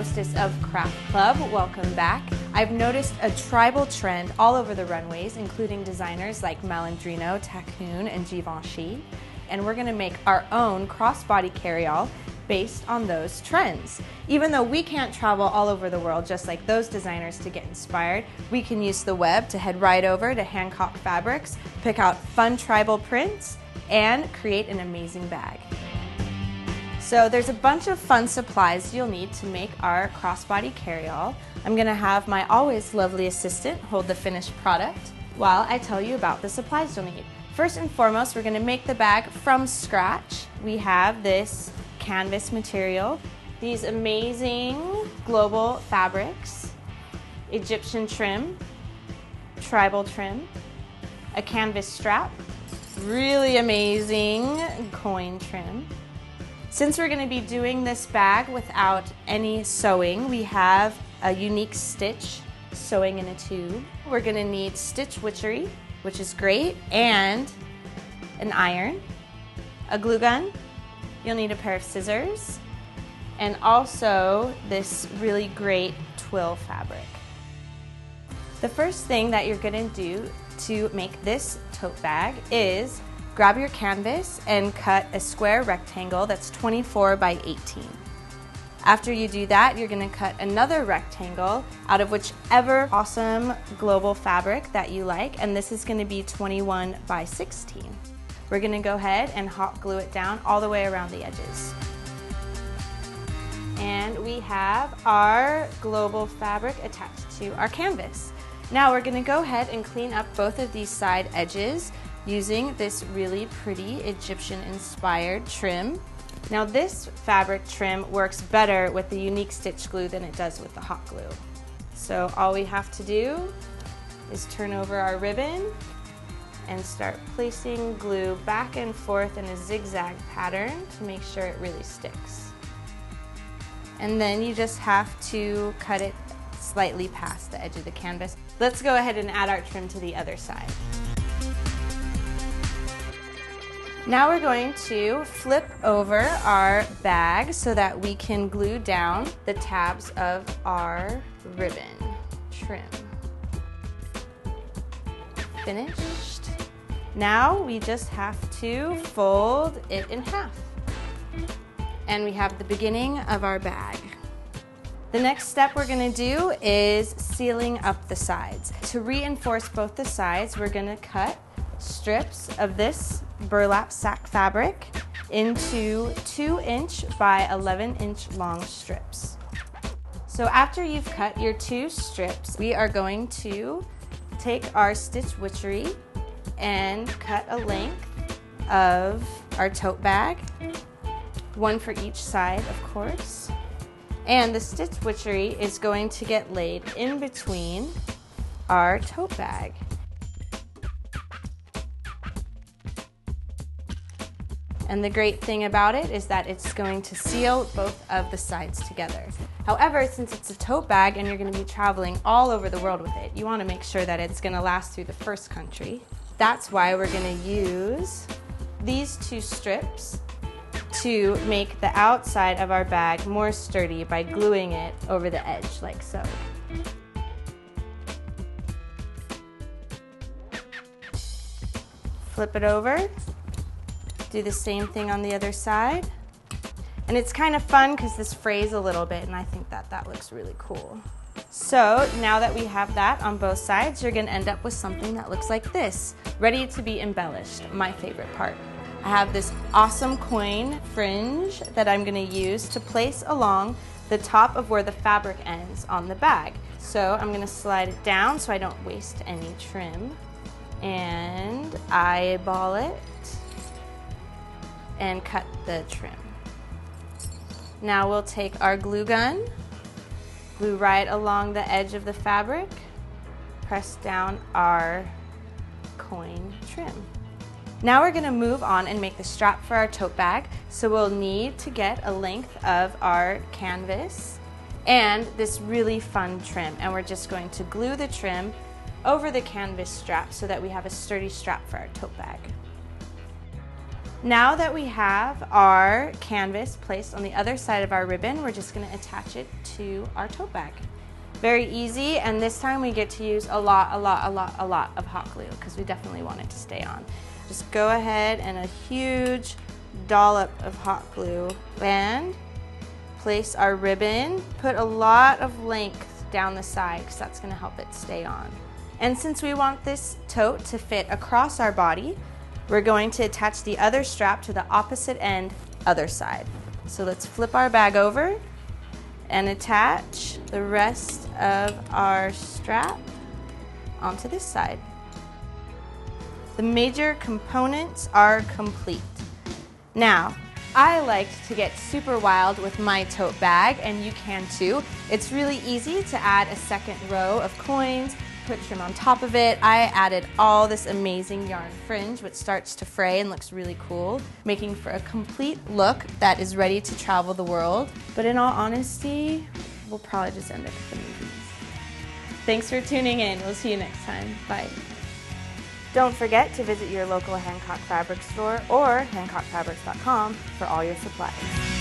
hostess of Craft Club. Welcome back. I've noticed a tribal trend all over the runways, including designers like Malandrino, Tacoon, and Givenchy. And we're going to make our own crossbody carryall based on those trends. Even though we can't travel all over the world just like those designers to get inspired, we can use the web to head right over to Hancock Fabrics, pick out fun tribal prints, and create an amazing bag. So there's a bunch of fun supplies you'll need to make our crossbody carryall. I'm going to have my always lovely assistant hold the finished product while I tell you about the supplies you'll need. First and foremost, we're going to make the bag from scratch. We have this canvas material, these amazing global fabrics, Egyptian trim, tribal trim, a canvas strap, really amazing coin trim. Since we're going to be doing this bag without any sewing, we have a unique stitch sewing in a tube. We're going to need stitch witchery, which is great, and an iron, a glue gun. You'll need a pair of scissors, and also this really great twill fabric. The first thing that you're going to do to make this tote bag is grab your canvas and cut a square rectangle that's 24 by 18. After you do that, you're going to cut another rectangle out of whichever awesome global fabric that you like, and this is going to be 21 by 16. We're going to go ahead and hot glue it down all the way around the edges. And we have our global fabric attached to our canvas. Now we're going to go ahead and clean up both of these side edges using this really pretty Egyptian-inspired trim. Now this fabric trim works better with the unique stitch glue than it does with the hot glue. So all we have to do is turn over our ribbon and start placing glue back and forth in a zigzag pattern to make sure it really sticks. And then you just have to cut it slightly past the edge of the canvas. Let's go ahead and add our trim to the other side. Now we're going to flip over our bag so that we can glue down the tabs of our ribbon trim. Finished. Now we just have to fold it in half. And we have the beginning of our bag. The next step we're going to do is sealing up the sides. To reinforce both the sides, we're going to cut strips of this burlap sack fabric into 2-inch by 11-inch long strips. So after you've cut your 2 strips, we are going to take our stitch witchery and cut a length of our tote bag, one for each side, of course. And the stitch witchery is going to get laid in between our tote bag. And the great thing about it is that it's going to seal both of the sides together. However, since it's a tote bag and you're going to be traveling all over the world with it, you want to make sure that it's going to last through the first country. That's why we're going to use these 2 strips to make the outside of our bag more sturdy by gluing it over the edge like so. Flip it over. Do the same thing on the other side. And it's kind of fun because this frays a little bit, and I think that that looks really cool. So now that we have that on both sides, you're going to end up with something that looks like this, ready to be embellished, my favorite part. I have this awesome coin fringe that I'm going to use to place along the top of where the fabric ends on the bag. So I'm going to slide it down so I don't waste any trim, and eyeball it and cut the trim. Now we'll take our glue gun, glue right along the edge of the fabric, press down our coin trim. Now we're going to move on and make the strap for our tote bag. So we'll need to get a length of our canvas and this really fun trim. And we're just going to glue the trim over the canvas strap so that we have a sturdy strap for our tote bag. Now that we have our canvas placed on the other side of our ribbon, we're just going to attach it to our tote bag. Very easy, and this time we get to use a lot of hot glue because we definitely want it to stay on. Just go ahead and a huge dollop of hot glue and place our ribbon. Put a lot of length down the side because that's going to help it stay on. And since we want this tote to fit across our body, we're going to attach the other strap to the opposite end, other side. So let's flip our bag over and attach the rest of our strap onto this side. The major components are complete. Now, I like to get super wild with my tote bag, and you can too. It's really easy to add a second row of coins, put trim on top of it. I added all this amazing yarn fringe, which starts to fray and looks really cool, making for a complete look that is ready to travel the world. But in all honesty, we'll probably just end up at the movies. Thanks for tuning in. We'll see you next time. Bye. Don't forget to visit your local Hancock Fabric store or hancockfabrics.com for all your supplies.